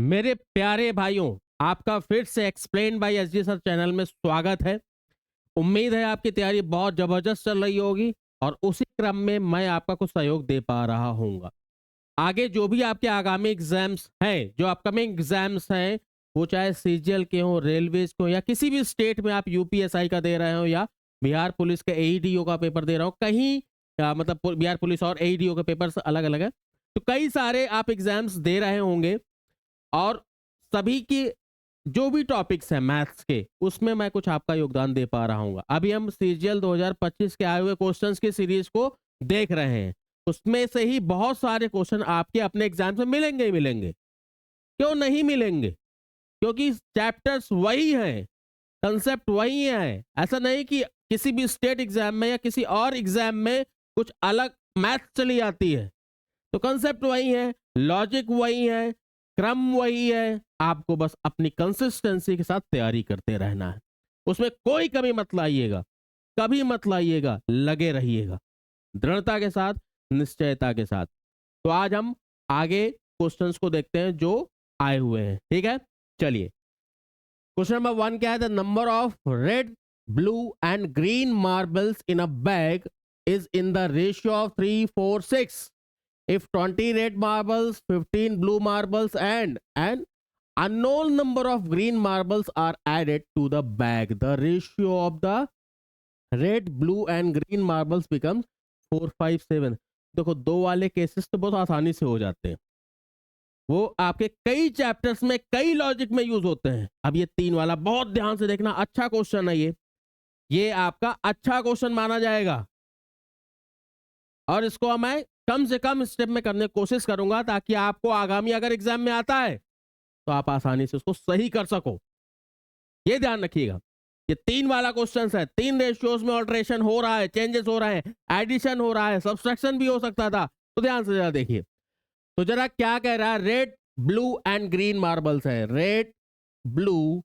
मेरे प्यारे भाइयों, आपका फिर से explain by SG sir channel में स्वागत है। उम्मीद है आपकी तैयारी बहुत जबरदस्त चल रही होगी और उसी क्रम में मैं आपका कुछ सहयोग दे पा रहा हूँगा। आगे जो भी आपके आगामी एग्जाम्स हैं, जो अपकमिंग एग्जाम्स हैं, वो चाहे सीजीएल के हों, रेलवेज के हों या किसी भी स्टेट में आप यूपीएसआई का दे रहे हो या बिहार पुलिस के एईडीओ का पेपर दे रहे हो, कहीं मतलब बिहार पुलिस और एईडीओ के पेपर्स अलग अलग है, तो कई सारे आप एग्जाम्स दे रहे होंगे और सभी की जो भी टॉपिक्स हैं मैथ्स के, उसमें मैं कुछ आपका योगदान दे पा रहा हूँ। अभी हम सीजीएल 2025 के आए हुए क्वेश्चंस की सीरीज को देख रहे हैं। उसमें से ही बहुत सारे क्वेश्चन आपके अपने एग्जाम में मिलेंगे ही मिलेंगे। क्यों नहीं मिलेंगे? क्योंकि चैप्टर्स वही हैं, कंसेप्ट वही है। ऐसा नहीं कि किसी भी स्टेट एग्जाम में या किसी और एग्जाम में कुछ अलग मैथ चली आती है। तो कंसेप्ट वही है, लॉजिक वही है, क्रम वही है। आपको बस अपनी कंसिस्टेंसी के साथ तैयारी करते रहना है। उसमें कोई कमी मत लाइएगा, कभी मत लाइएगा, लगे रहिएगा दृढ़ता के साथ, निश्चयता के साथ। तो आज हम आगे क्वेश्चंस को देखते हैं जो आए हुए हैं। ठीक है, चलिए। क्वेश्चन नंबर 1 क्या है? The number of red, blue and green marbles in a bag is in the ratio of 3, 4, 6 if 20 red marbles, 15 blue marbles and an unknown number of green marbles are added to the bag, the ratio of the red, blue and green marbles becomes 4, 5, 7। देखो, दो वाले cases तो बहुत आसानी से हो जाते हैं, वो आपके कई चैप्टर्स में कई लॉजिक में यूज होते हैं। अब ये तीन वाला बहुत ध्यान से देखना, अच्छा क्वेश्चन है ये आपका अच्छा क्वेश्चन माना जाएगा और इसको मैं कम से कम स्टेप में करने की कोशिश करूंगा ताकि आपको आगामी अगर एग्जाम में आता है तो आप आसानी से उसको सही कर सको। ये ध्यान रखिएगा, ये तीन वाला क्वेश्चन है, तीन रेशियोज में ऑल्टरेशन हो रहा है, चेंजेस हो रहे हैं, एडिशन हो रहा है, सब्सट्रैक्शन भी हो सकता था। तो ध्यान से जरा देखिए, तो जरा क्या कह रहा है? Red, blue and green marbles है, red, blue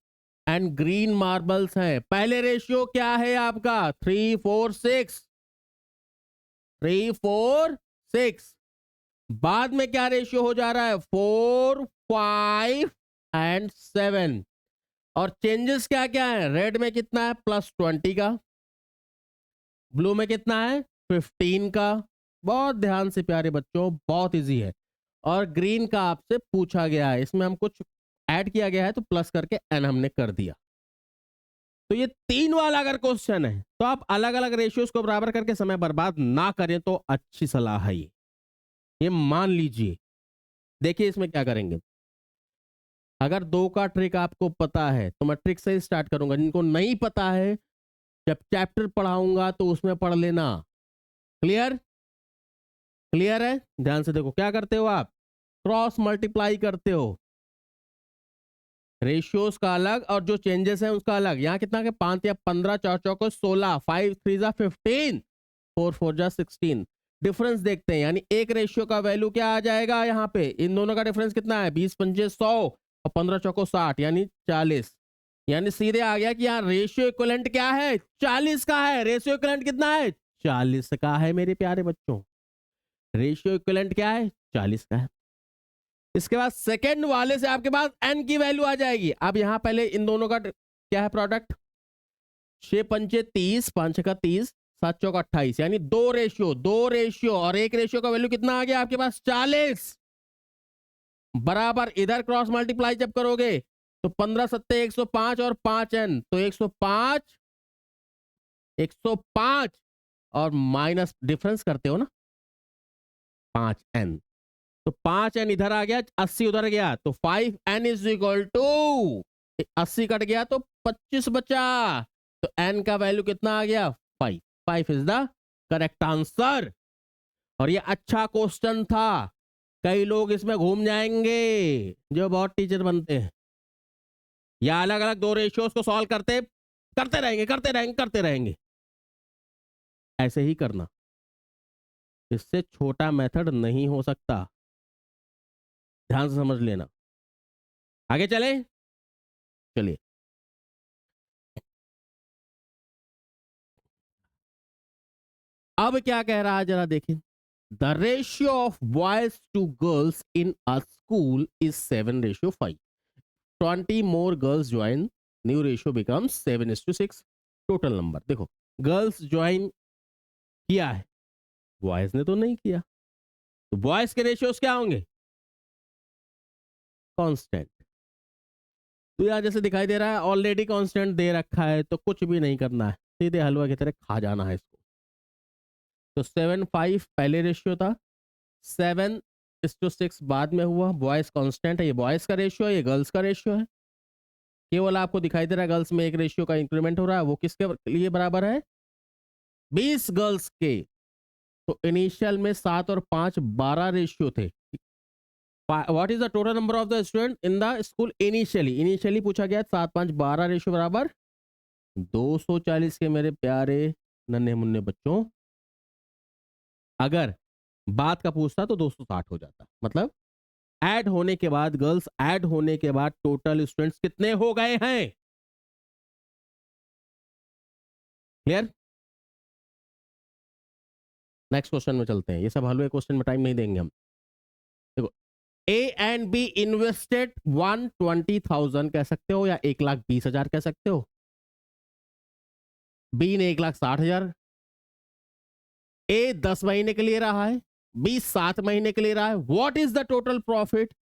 and green marbles है। पहले रेशियो क्या है आपका? 3, 4, 6, 3, 4, 6। बाद में क्या रेशियो हो जा रहा है? 4, 5 एंड 7। और चेंजेस क्या क्या है? रेड में कितना है? +20 का, ब्लू में कितना है? 15 का। बहुत ध्यान से प्यारे बच्चों, बहुत इजी है। और ग्रीन का आपसे पूछा गया है, इसमें हम कुछ ऐड किया गया है तो प्लस करके एन हमने कर दिया। तो ये तीन वाला अगर क्वेश्चन है तो आप अलग अलग रेशियोज को बराबर करके समय बर्बाद ना करें तो अच्छी सलाह है ये मान लीजिए। देखिए इसमें क्या करेंगे। अगर दो का ट्रिक आपको पता है तो मैं ट्रिक से ही स्टार्ट करूंगा, जिनको नहीं पता है जब चैप्टर पढ़ाऊंगा तो उसमें पढ़ लेना। क्लियर? क्लियर है? ध्यान से देखो, क्या करते हो आप? क्रॉस मल्टीप्लाई करते हो, रेशियोज का अलग और जो चेंजेस हैं उसका अलग। यहाँ कितना के 5 या 15, 4 चौको 16, 5 3 जा 15, 4 4 जा 16। डिफरेंस देखते हैं, यानी एक रेशियो का वैल्यू क्या आ जाएगा यहाँ पे? इन दोनों का डिफरेंस कितना है? 20 पंजे 100 और 15 चौको 60 यानी 40। यानी सीधे आ गया कि यहाँ रेशियो इक्विवेलेंट क्या है? 40 का है। रेशियो इक्विवेलेंट कितना है? 40 का है मेरे प्यारे बच्चों। रेशियो इक्विवेलेंट क्या है? 40 का है। इसके बाद सेकेंड वाले से आपके पास एन की वैल्यू आ जाएगी। अब यहां पहले इन दोनों का क्या है प्रोडक्ट? 6 पंचे 30, 5 का 30, 7 चौका 28, यानी दो रेशियो और एक रेशियो का वैल्यू कितना आ गया आपके पास? 40। बराबर इधर क्रॉस मल्टीप्लाई जब करोगे तो 15 सत्ते 105 और 5 एन, तो 105, 105 और माइनस डिफरेंस करते हो ना, 5 एन। तो 5 एन इधर आ गया, 80 उधर गया, तो 5 N is equal to 80 cut गया तो 25 बचा। तो एन का वैल्यू कितना आ गया? 5। 5 इज द करेक्ट आंसर। और ये अच्छा क्वेश्चन था, कई लोग इसमें घूम जाएंगे जो बहुत टीचर बनते हैं, या अलग अलग दो रेशियोज को सॉल्व करते रहेंगे, करते रहेंगे, करते रहेंगे। ऐसे ही करना, इससे छोटा मेथड नहीं हो सकता। ध्यान से समझ लेना। आगे चले, चलिए। अब क्या कह रहा है जरा देखिए। The ratio of boys to girls in a school is 7:5. 20 more girls join, new ratio becomes 7:6. Total number देखो, गर्ल्स ज्वाइन किया है, बॉयज ने तो नहीं किया, तो बॉयज के रेशियोज क्या होंगे? कांस्टेंट. तो यहाँ जैसे दिखाई दे रहा है ऑलरेडी कांस्टेंट दे रखा है, तो कुछ भी नहीं करना है, सीधे हलवा की तरह खा जाना है इसको. तो 7:5 पहले रेशियो था, 7:6 बाद में हुआ. बॉयज कांस्टेंट है, ये बॉयज का रेशियो है, ये गर्ल्स का रेशियो है. केवल आपको दिखाई दे रहा है गर्ल्स में एक रेशियो का इंक्रीमेंट हो रहा है, वो किसके लिए बराबर है? 20 गर्ल्स के. तो इनिशियल में 7 और 5 12 रेशियो थे. What is the total number of the student in the school initially पूछा गया 7 5 12 रेशियो बराबर 240 के. मेरे प्यारे नन्हे मुन्ने बच्चों, अगर बात का पूछता तो 260 हो जाता. मतलब ऐड होने के बाद, गर्ल्स ऐड होने के बाद टोटल स्टूडेंट्स कितने हो गए हैं? क्लियर? नेक्स्ट क्वेश्चन में चलते हैं, ये सब हलवे क्वेश्चन में टाइम नहीं देंगे हम. देखो, ए एंड बी इन्वेस्टेड 120,000 कह सकते हो, या 1,20,000 कह सकते हो. बी ने 1,60,000. ए 10 महीने के लिए रहा है, बी 7 महीने के लिए रहा है. What is the total profit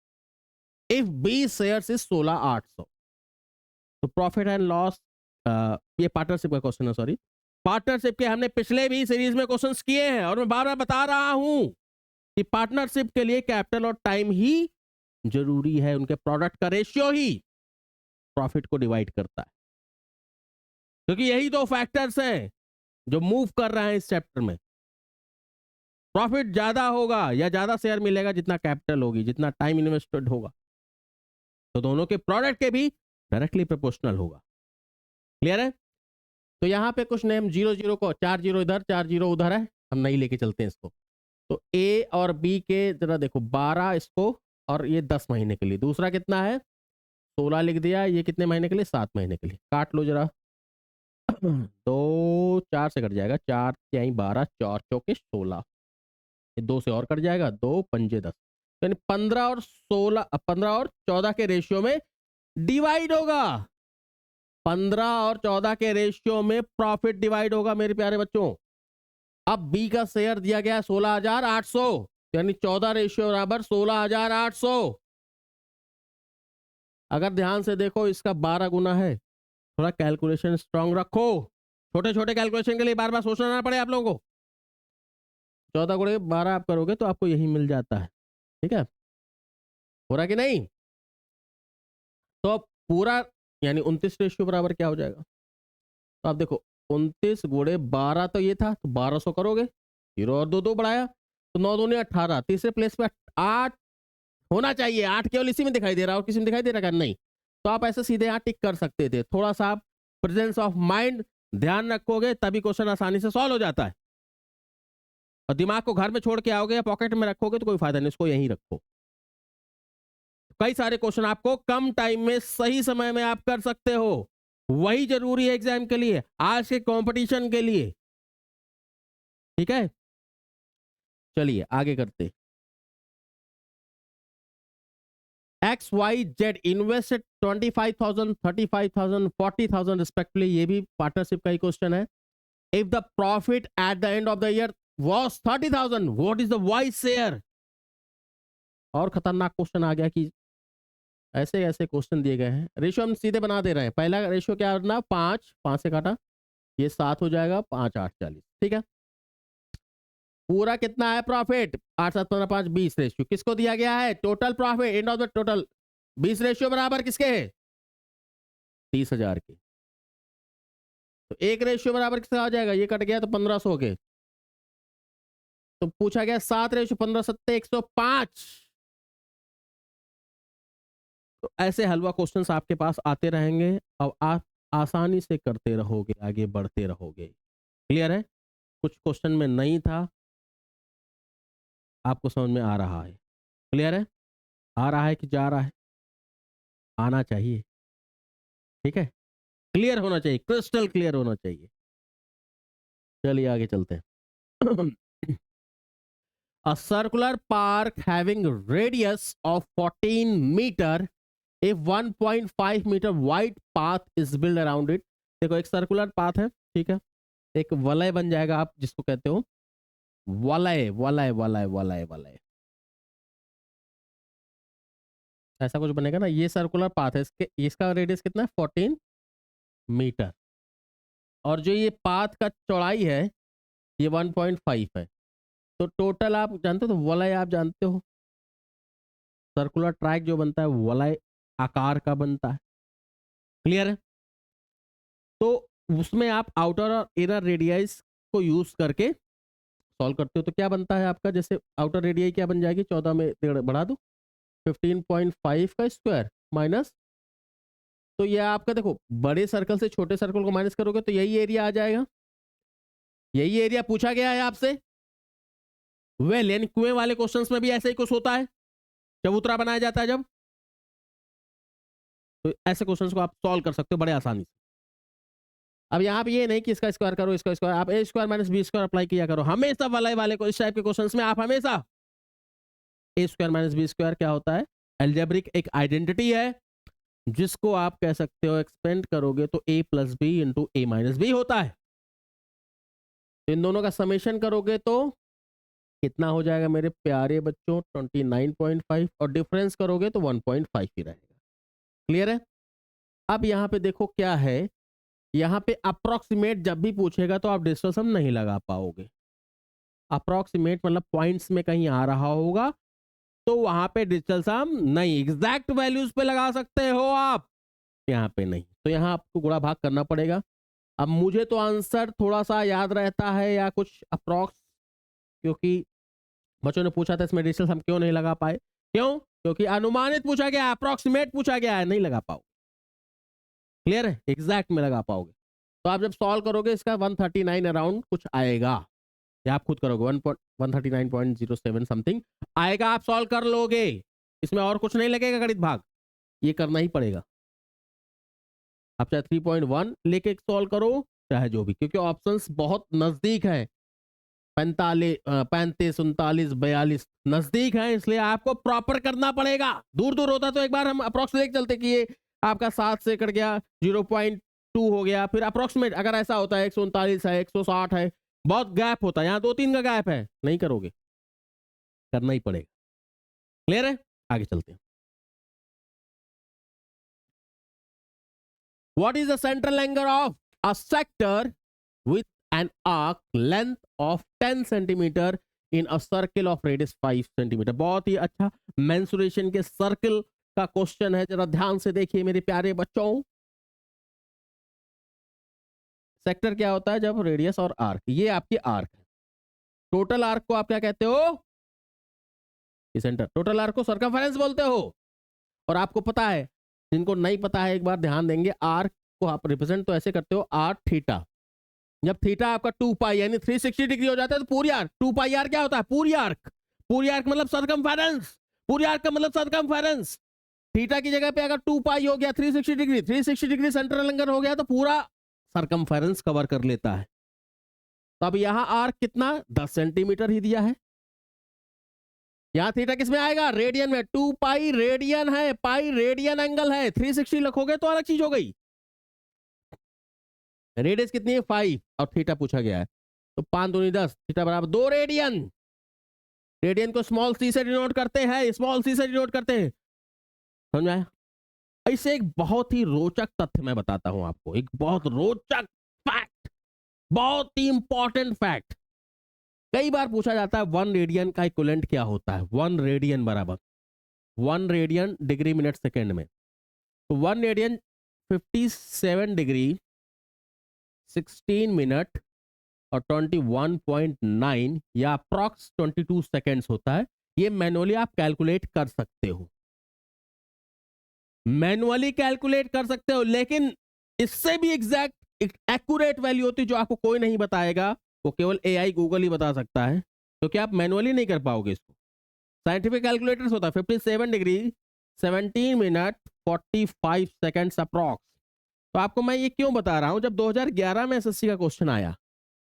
if B shares is 16,800? तो प्रॉफिट एंड लॉस, ये पार्टनरशिप का क्वेश्चन है, सॉरी. पार्टनरशिप के हमने पिछले भी सीरीज में क्वेश्चंस किए हैं, और मैं बार बार बता रहा हूं कि पार्टनरशिप के लिए कैपिटल और टाइम ही जरूरी है. उनके प्रोडक्ट का रेशियो ही प्रॉफिट को डिवाइड करता है, क्योंकि यही दो फैक्टर्स हैं जो मूव कर रहे हैं इस चैप्टर में. प्रॉफिट ज्यादा होगा या ज्यादा शेयर मिलेगा जितना कैपिटल होगी, जितना टाइम इन्वेस्टेड होगा, तो दोनों के प्रोडक्ट के भी डायरेक्टली प्रोपोर्शनल होगा. क्लियर है? तो यहां पे कुछ नेम 0 0 को 4 0 इधर 4 0 उधर है, हम नहीं लेके चलते हैं इसको. तो ए और बी के जरा देखो, 12 इसको, और ये 10 महीने के लिए. दूसरा कितना है? 16 लिख दिया. ये कितने महीने के लिए? 7 महीने के लिए. काट लो जरा. 2 4 से कट जाएगा, 4 6 12, 4 चौके 16. ये 2 से और कट जाएगा, 2 पंजे 10. यानी 15 और 16, 15 और 14 के रेशियो में डिवाइड होगा. 15 और 14 के रेशियो में प्रॉफिट डिवाइड होगा मेरे प्यारे बच्चों. अब बी का शेयर दिया गया 16,800, यानी 14 रेशियो बराबर 16,800. अगर ध्यान से देखो, इसका 12 गुना है. थोड़ा कैलकुलेशन स्ट्रांग रखो, छोटे छोटे कैलकुलेशन के लिए बार बार सोचना ना पड़े आप लोगों को. 14 गुणे 12 आप करोगे तो आपको यही मिल जाता है. ठीक है, हो रहा कि नहीं? तो अब पूरा यानी 29 रेशियो बराबर क्या हो जाएगा? तो आप देखो, 29 गुणे 12 तो ये था, तो 1200 करोगे, 0 और 2 2 बढ़ाया, तो 9 दूनी 18. तीसरे प्लेस पे 8 होना चाहिए. 8 केवल इसी में दिखाई दे रहा है, और किसी में दिखाई दे रहा है नहीं? तो आप ऐसे सीधे यहाँ टिक कर सकते थे. थोड़ा सा आप प्रेजेंस ऑफ माइंड ध्यान रखोगे तभी क्वेश्चन आसानी से सॉल्व हो जाता है. और दिमाग को घर में छोड़ के आओगे या पॉकेट में रखोगे तो कोई फायदा नहीं, इसको यहीं रखो. कई सारे क्वेश्चन आपको कम टाइम में सही समय में आप कर सकते हो, वही जरूरी है एग्जाम के लिए, आज के कंपटीशन के लिए. ठीक है, चलिए आगे करते. X Y Z invested 25,000, 35,000, 40,000 respectively. ये भी पार्टनरशिप का ही क्वेश्चन है. If the profit at the end of the year was 30,000, what is the Y share? और खतरनाक क्वेश्चन आ गया कि ऐसे ऐसे क्वेश्चन दिए गए हैं. रेशियो हम सीधे बना दे रहे हैं. पहला रेशियो क्या करना? 5 5 से काटा, ये 7 हो जाएगा, 5 8 40. ठीक है, पूरा कितना है प्रॉफिट? 8 7 15 5 20 रेशियो किसको दिया गया है? Total profit and of the total 20 ratio बराबर किसके है? 30,000 के. तो एक रेशियो बराबर किसका हो जाएगा? ये कट गया तो 1500 के. तो पूछा गया 7 रेशियो 15 7 105. तो ऐसे हलवा क्वेश्चंस आपके पास आते रहेंगे और आप आसानी से करते रहोगे, आगे बढ़ते रहोगे. क्लियर है? कुछ क्वेश्चन में नहीं था, आपको समझ में आ रहा है. क्लियर है? आ रहा है कि जा रहा है? आना चाहिए. ठीक है, क्लियर होना चाहिए, क्रिस्टल क्लियर होना चाहिए. चलिए आगे चलते हैं. A circular park having radius of 14 meter, if 1.5 meter wide path is built around it. देखो एक सर्कुलर पाथ है, ठीक है, एक वलय बन जाएगा, आप जिसको कहते हो वलय वलय वलय वलय वलय, ऐसा कुछ बनेगा ना। ये सर्कुलर पाथ है, इसका रेडियस कितना है 14 मीटर, और जो ये पाथ का चौड़ाई है ये 1.5 है। तो टोटल आप जानते हो, तो वलय आप जानते हो, सर्कुलर ट्रैक जो बनता है वलय आकार का बनता है, क्लियर है। तो उसमें आप आउटर और इनर रेडियस को यूज करके सॉल्व करते हो, तो क्या बनता है आपका, जैसे आउटर रेडियस क्या बन जाएगी, 14 में बढ़ा दो 15.5 का स्क्वायर माइनस, तो ये आपका देखो बड़े सर्कल से छोटे सर्कल को माइनस करोगे तो यही एरिया आ जाएगा, यही एरिया पूछा गया है आपसे। वेल यानी कुएं वाले क्वेश्चंस में भी ऐसे ही कुछ होता है, चबूतरा बनाया जाता है जब, तो ऐसे क्वेश्चंस को आप सॉल्व कर सकते हो बड़े आसानी से। अब यहाँ पे ये नहीं कि इसका स्क्वायर करो, इसका स्क्वायर, आप a square minus b square apply किया करो हमेशा वाले वाले को, इस टाइप के क्वेश्चंस में आप हमेशा ए स्क्वायर माइनस बी स्क्वायर क्या होता है, एल्जेब्रिक एक आइडेंटिटी है जिसको आप कह सकते हो एक्सपेंड करोगे तो ए प्लस बी इंटू ए माइनस बी होता है। तो इन दोनों का समेशन करोगे तो कितना हो जाएगा मेरे प्यारे बच्चों, 29.5, और डिफरेंस करोगे तो 1.5 ही रहेगा, क्लियर है। अब यहाँ पे देखो क्या है, यहाँ पे अप्रोक्सीमेट जब भी पूछेगा तो आप डिस्टेंस हम नहीं लगा पाओगे, अप्रोक्सीमेट मतलब पॉइंट्स में कहीं आ रहा होगा तो वहां पे डिजिटल सम नहीं, एग्जैक्ट वैल्यूज पे लगा सकते हो आप, यहाँ पे नहीं, तो यहाँ आपको गुणा भाग करना पड़ेगा। अब मुझे तो आंसर थोड़ा सा याद रहता है या कुछ अप्रोक्स, क्योंकि बच्चों ने पूछा था इसमें डिजिटल सम क्यों नहीं लगा पाए, क्यों, क्योंकि अनुमानित पूछा गया, अप्रोक्सीमेट पूछा गया है, नहीं लगा पाओगे, क्लियर है, एग्जैक्ट में लगा पाओगे। तो आप जब सॉल्व करोगे इसका 139 अराउंड कुछ आएगा, या आप खुद करोगे 139.07 समथिंग आएगा, आप सॉल्व कर लोगे, इसमें और कुछ नहीं लगेगा गणित भाग, ये करना ही पड़ेगा। आप चाहे 3.1 लेके सॉल्व करो चाहे जो भी, क्योंकि ऑप्शंस बहुत नजदीक है, 45 35 39 42 नजदीक है, इसलिए आपको प्रॉपर करना पड़ेगा। दूर दूर होता तो एक बार हम अप्रोक्सीमेट चलते कि ये आपका 7 से कट गया 0.2 हो गया, फिर अप्रोक्सीमेट अगर ऐसा होता है 139 है 160 है, बहुत गैप होता है, यहाँ 2-3 का गैप है, नहीं करोगे, करना ही पड़ेगा, क्लियर है। आगे चलते हैं। What is the central angle of a sector with an arc length of 10 centimeter in a circle of radius 5 centimeter? बहुत ही अच्छा मेंसुरेशन के सर्कल का क्वेश्चन है, जरा ध्यान से देखिए मेरे प्यारे बच्चों। सेक्टर क्या होता है, जब रेडियस और आर्क, ये आपकी आर्क है, टोटल आर्क को आप क्या कहते हो, सेंटर, टोटल आर्क को सर्कमफेरेंस बोलते हो। और आपको पता है, जिनको नहीं पता है एक बार ध्यान देंगे, आर्क को आप रिप्रेजेंट तो ऐसे करते हो आर थीटा, जब थीटा आपका 2 पाई यानी 360 डिग्री हो जाता है तो पूरी आर्क, 2 पाई आर क्या होता है, पूरी आर्क, पूरी आर्क मतलब सर्कमफेरेंस, पूरी आर्क का मतलब सर्कमफेरेंस। थीटा की जगह पे अगर 2 पाई हो गया 360 डिग्री, 360 डिग्री सेंट्रल एंगल हो गया तो पूरा सर्कमफेरेंस कवर कर लेता है। तो अब यहां आर्क कितना 10 सेंटीमीटर ही दिया है, यहां थीटा किस में आएगा, रेडियन में, 2 पाई रेडियन है, पाई रेडियन एंगल है, 360 लिखोगे तो अलग चीज हो गई। रेडियस कितनी है 5 और थीटा पूछा गया है, तो 5 दूनी 10, थीटा बराबर 2 रेडियन। रेडियन को स्मॉल सी से डिनोट करते हैं, स्मॉल सी से डिनोट करते हैं, समझ आया। ऐसे एक बहुत ही रोचक तथ्य मैं बताता हूं आपको, एक बहुत रोचक फैक्ट, बहुत ही इंपॉर्टेंट फैक्ट। कई बार पूछा जाता है 1 रेडियन का इक्विवेलेंट क्या होता है, 1 रेडियन बराबर 1 रेडियन डिग्री मिनट सेकेंड में, तो 1 रेडियन 57 डिग्री 16 मिनट और 21.9 या अप्रॉक्स 22 सेकेंड्स होता है। ये मैनुअली आप कैलकुलेट कर सकते हो, मैनुअली कैलकुलेट कर सकते हो, लेकिन इससे भी एग्जैक्ट एक्यूरेट वैल्यू होती है जो आपको कोई नहीं बताएगा, वो केवल एआई गूगल ही बता सकता है, क्योंकि आप मैनुअली नहीं कर पाओगे इसको। साइंटिफिक कैलकुलेटर्स होता है 57 डिग्री 17 मिनट 45 सेकेंड्स अप्रॉक्स। तो आपको मैं ये क्यों बता रहा हूं, जब 2011 में एसएससी का क्वेश्चन आया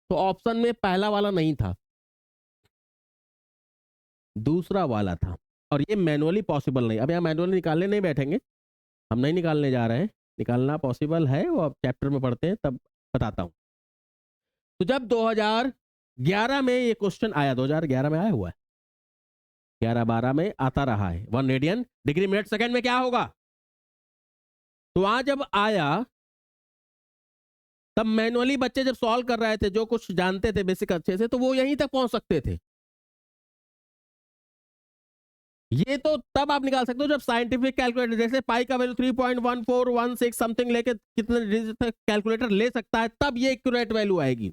तो ऑप्शन में पहला वाला नहीं था, दूसरा वाला था, और ये मैनुअली पॉसिबल नहीं। अब यहाँ मैनुअली निकालने नहीं बैठेंगे, हम नहीं निकालने जा रहे हैं, निकालना पॉसिबल है, वो अब चैप्टर में पढ़ते हैं तब बताता हूँ। तो जब 2011 में ये क्वेश्चन आया, 2011 में आया हुआ है, 11-12 में आता रहा है, 1 रेडियन डिग्री मिनट सेकंड में क्या होगा। तो वहां जब आया तब मैनुअली बच्चे जब सॉल्व कर रहे थे, जो कुछ जानते थे बेसिक अच्छे से, तो वो यहीं तक पहुंच सकते थे। ये तो तब आप निकाल सकते हो जब साइंटिफिक कैलकुलेटर, जैसे पाई का वैल्यू 3.1416 समथिंग लेके कितने डिजिट तक कैलकुलेटर ले सकता है, तब ये एक्यूरेट वैल्यू आएगी।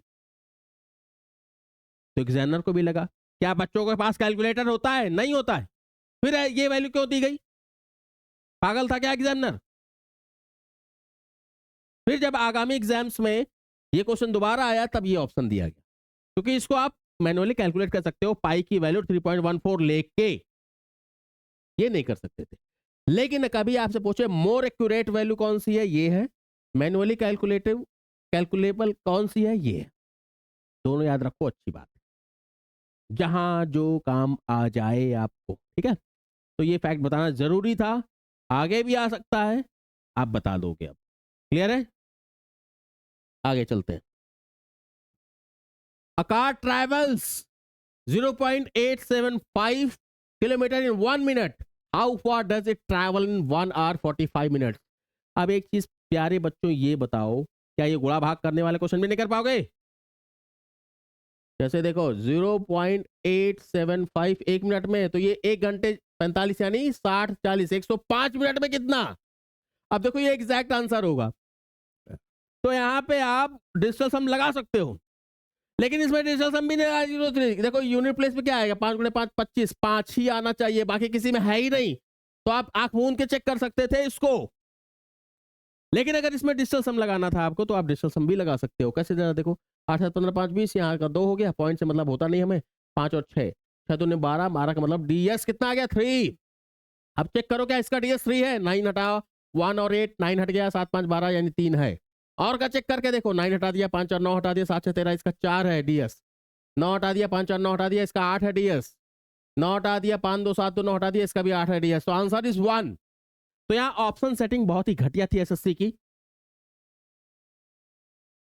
तो एग्जामिनर को भी लगा, क्या बच्चों के पास कैलकुलेटर होता है? नहीं होता है, फिर ये वैल्यू क्यों दी गई? पागल था क्या एग्जामिनर? फिर जब आगामी एग्जाम्स में ये क्वेश्चन दोबारा आया, तब ये ऑप्शन दिया गया, क्योंकि इसको आप मैनुअली कैलकुलेट कर सकते हो, पाई की वैल्यू 3.14 लेके, ये नहीं कर सकते थे। लेकिन कभी आपसे पूछे मोर एक्यूरेट वैल्यू कौन सी है, ये है। मैनुअली कैलकुलेटिव कैलकुलेबल कौन सी है, ये है। दोनों याद रखो, अच्छी बात है, जहां जो काम आ जाए आपको, ठीक है। तो ये फैक्ट बताना जरूरी था, आगे भी आ सकता है, आप बता दोगे। अब क्लियर है, आगे चलते हैं। A car travels 0.875 kilometre in 1 minute, how far does it travel in 1 hour 45 minute. अब एक चीज प्यारे बच्चों, ये बताओ, क्या ये गुणा भाग करने वाले क्वेश्चन भी नहीं कर पाओगे? जैसे देखो 0.875 1 मिनट में, तो ये 1 घंटे 45 यानी 60 40 105 मिनट में कितना? अब देखो ये एग्जैक्ट आंसर होगा, तो यहां पे आप डिजिटल सम लगा सकते हो, लेकिन इसमें डिजिटल सम भी नहीं लगाने की जरूरत नहीं। देखो यूनिट प्लेस पे क्या आएगा, 5 गुणे 5 25, 5 ही आना चाहिए, बाकी किसी में है ही नहीं, तो आप आंख मूंद के चेक कर सकते थे इसको। लेकिन अगर इसमें डिजिटल सम लगाना था आपको, तो आप डिजिटल सम भी लगा सकते हो। कैसे, जरा देखो, 8 7 15 5 20, यहाँ का 2 हो गया, पॉइंट से मतलब होता नहीं हमें, 5 और 6, 6 दूने 12, 12 का मतलब डीएस कितना आ गया, 3। अब चेक करो क्या इसका डीएस 3 है, 9 हटाओ, 1 और 8, 9 हट गया, 7 5 12 यानी 3 है। और का चेक करके देखो, 9 हटा दिया, 5 और 9 हटा दिया, 7 6 13, इसका 4 है डीएस। 9 हटा दिया, 5 और 9 हटा दिया, इसका 8 है डीएस। 9 हटा दिया, 5 2 7 2 9 हटा दिया, इसका भी 8 है डीएस। तो आंसर इज 1। तो यहाँ ऑप्शन सेटिंग बहुत ही घटिया थी एसएससी की,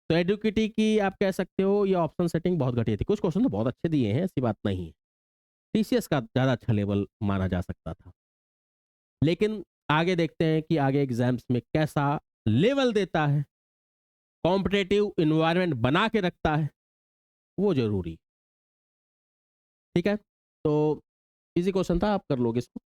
तो एडुकेटी की आप कह सकते हो ये ऑप्शन सेटिंग बहुत घटिया थी। कुछ क्वेश्चन तो बहुत अच्छे दिए हैं, ऐसी बात नहीं है, टीसीएस का ज्यादा अच्छा लेवल माना जा सकता था। लेकिन आगे देखते हैं कि आगे एग्जाम्स में कैसा लेवल देता है, कॉम्पिटेटिव इन्वायरमेंट बना के रखता है, वो जरूरी। ठीक है, तो इजी क्वेश्चन था, आप कर लोगे इसको।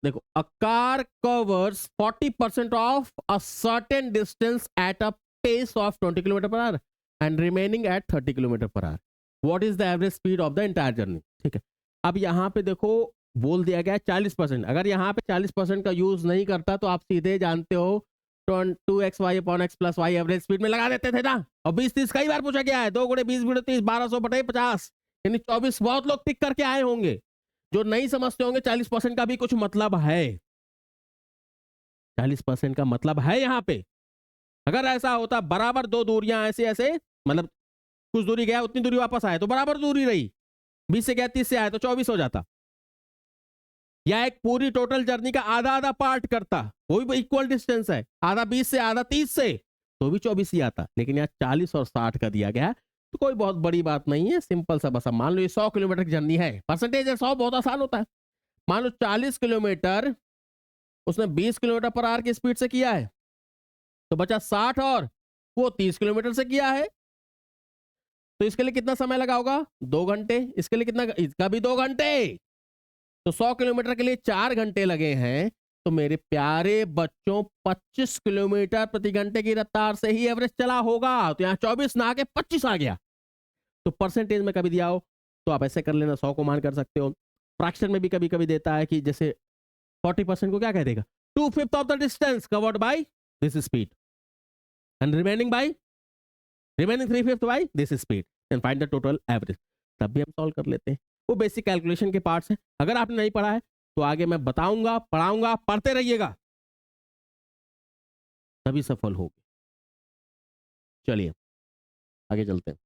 देखो, a car covers 40% of a certain distance at a pace of 20 kilometre per hour and remaining at 30 kilometre per hour, what is the average speed of the entire journey. ठीक है, अब यहाँ पे देखो बोल दिया गया 40%। अगर यहाँ पे 40% का यूज नहीं करता, तो आप सीधे जानते हो 2xy/x+y एवरेज स्पीड में लगा देते थे ना। और 20 30 कई बार पूछा गया है, 2 गुणे 20 गुणे 30, 1200/50 यानी 24। बहुत लोग टिक करके आए होंगे, जो नहीं समझते होंगे 40% का भी कुछ मतलब है। 40% का मतलब है यहाँ पे। अगर ऐसा होता बराबर दो दूरियां ऐसे ऐसे, मतलब कुछ दूरी गया उतनी दूरी वापस आए, तो बराबर दूरी रही, 20 से गया 30 से आया, तो 24 हो जाता। या एक पूरी टोटल जर्नी का आधा आधा पार्ट करता, वो भी इक्वल डिस्टेंस है, आधा 20 से आधा 30 से, तो भी 24 ही आता। लेकिन यहाँ 40 और 60 का दिया गया है, तो कोई बहुत बड़ी बात नहीं है, सिंपल सा। बस अब मान लो ये 100 किलोमीटर की जर्नी है, परसेंटेज है 100, बहुत आसान होता है। मान लो 40 किलोमीटर उसने 20 किलोमीटर पर आवर की स्पीड से किया है, तो बचा 60, और वो 30 किलोमीटर से किया है, तो इसके लिए कितना समय लगा होगा, 2 घंटे। इसके लिए कितना, इसका भी 2 घंटे। तो 100 किलोमीटर के लिए 4 घंटे लगे हैं। तो मेरे प्यारे बच्चों 25 किलोमीटर प्रति घंटे की रफ्तार से ही एवरेज चला होगा। तो यहाँ 24 ना आके 25 आ गया। तो परसेंटेज में कभी दिया हो तो आप ऐसे कर लेना, 100 को मान कर सकते हो। फ्रैक्शन में भी कभी कभी देता है कि जैसे 40% को क्या कह देगा, 2/5 of the distance covered by this speed and remaining 3/5 by this speed and find the total average. तब भी हम सॉल्व कर लेते हैं, वो बेसिक कैलकुलेशन के पार्ट्स हैं। अगर आपने नहीं पढ़ा है तो आगे मैं बताऊंगा, पढ़ाऊंगा, पढ़ते रहिएगा, तभी सफल होगे। चलिए आगे चलते हैं।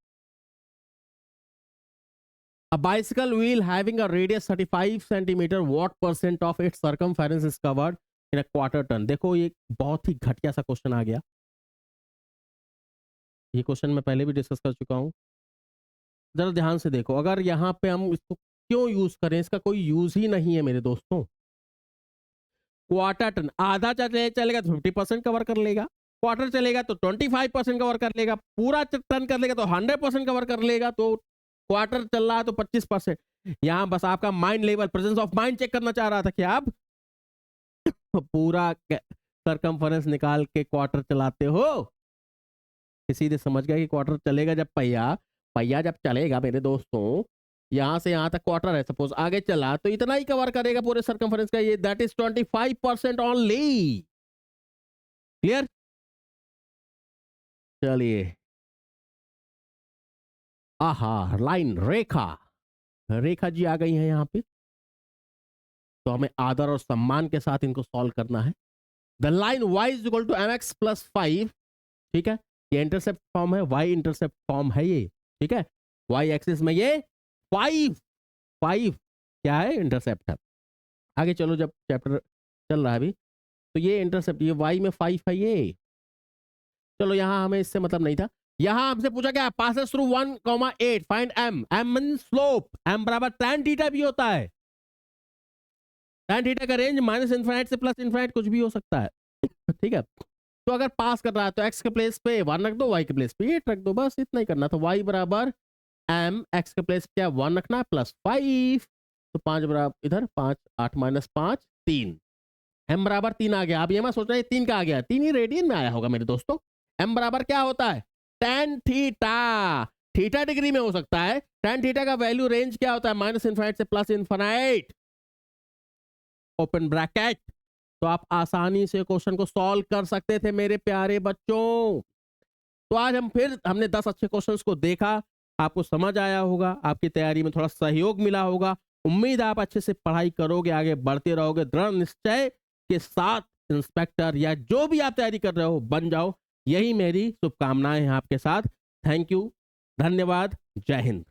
A bicycle wheel having a radius 35 centimeter, what percent of its circumference is covered in a quarter ton? देखो ये बहुत ही घटिया सा क्वेश्चन आ गया। ये क्वेश्चन मैं पहले भी डिस्कस कर चुका हूं। जरा ध्यान से देखो, अगर यहाँ पे हम इसको क्यों यूज करें, इसका कोई यूज ही नहीं है मेरे दोस्तों। क्वार्टर टन, आधा चलेगा तो 50% कवर कर लेगा, क्वार्टर चलेगा तो 25% कवर कर लेगा, पूरा टन कर लेगा तो 100% कवर कर लेगा, तो क्वार्टर चल रहा है तो 25%। यहां बस आपका mind level, presence of mind check करना चाह रहा था कि आप पूरा सरकमफरेंस निकाल के क्वार्टर चलाते हो। सीधे समझ गया कि क्वार्टर चलेगा जब पहिया जब चलेगा मेरे दोस्तों, यहां से यहां तक क्वार्टर है सपोज, आगे चला तो इतना ही कवर करेगा पूरे सरकमफरेंस का, ये दैट इज 25% ओनली। क्लियर? चलिए, आहा, लाइन, रेखा जी आ गई है यहाँ पे, तो हमें आदर और सम्मान के साथ इनको सॉल्व करना है। The line y is equal to mx plus 5, ठीक है, ये इंटरसेप्ट फॉर्म है, y इंटरसेप्ट फॉर्म है ये, ठीक है, y एक्सिस में ये 5 क्या है, इंटरसेप्ट है। आगे चलो, जब चैप्टर चल रहा है अभी, तो ये इंटरसेप्ट, ये y में 5 है ये। चलो यहां हमें इससे मतलब नहीं था, यहां हमसे पूछा क्या, passes through 1,8, find m means slope, m बराबर tan थीटा भी होता है। tan थीटा का रेंज माइनस इनफिनिट से प्लस इनफिनिट कुछ भी हो सकता है, ठीक है। तो अगर पास कर रहा है तो x के प्लेस पे 1 रख दो, y के प्लेस पे 8 रख दो, बस इतना ही करना। तो y बराबर m, x के प्लेस पे क्या 1 रखना है प्लस 5, तो 5 बराबर इधर 5, 8 माइनस 5 3, m बराबर 3 आ गया। आप ये मत सोच रहे 3 का आ गया, 3 ही रेडियन में आया होगा मेरे दोस्तों। m बराबर क्या होता है, tan थीटा, थीटा डिग्री में हो सकता है, tan थीटा का वैल्यू रेंज क्या होता है, माइनस इनफिनिट से प्लस इनफिनिट, ओपन ब्रैकेट। तो आप आसानी से क्वेश्चन को सॉल्व कर सकते थे मेरे प्यारे बच्चों। तो आज हमने 10 अच्छे क्वेश्चंस को देखा, आपको समझ आया होगा, आपकी तैयारी में थोड़ा सहयोग मिला होगा। उम्मीद है आप अच्छे से पढ़ाई करोगे, आगे बढ़ते रहोगे, दृढ़ निश्चय के साथ इंस्पेक्टर या जो भी आप तैयारी कर रहे हो बन जाओ, यही मेरी शुभकामनाएं हैं आपके साथ। थैंक यू, धन्यवाद, जय हिंद।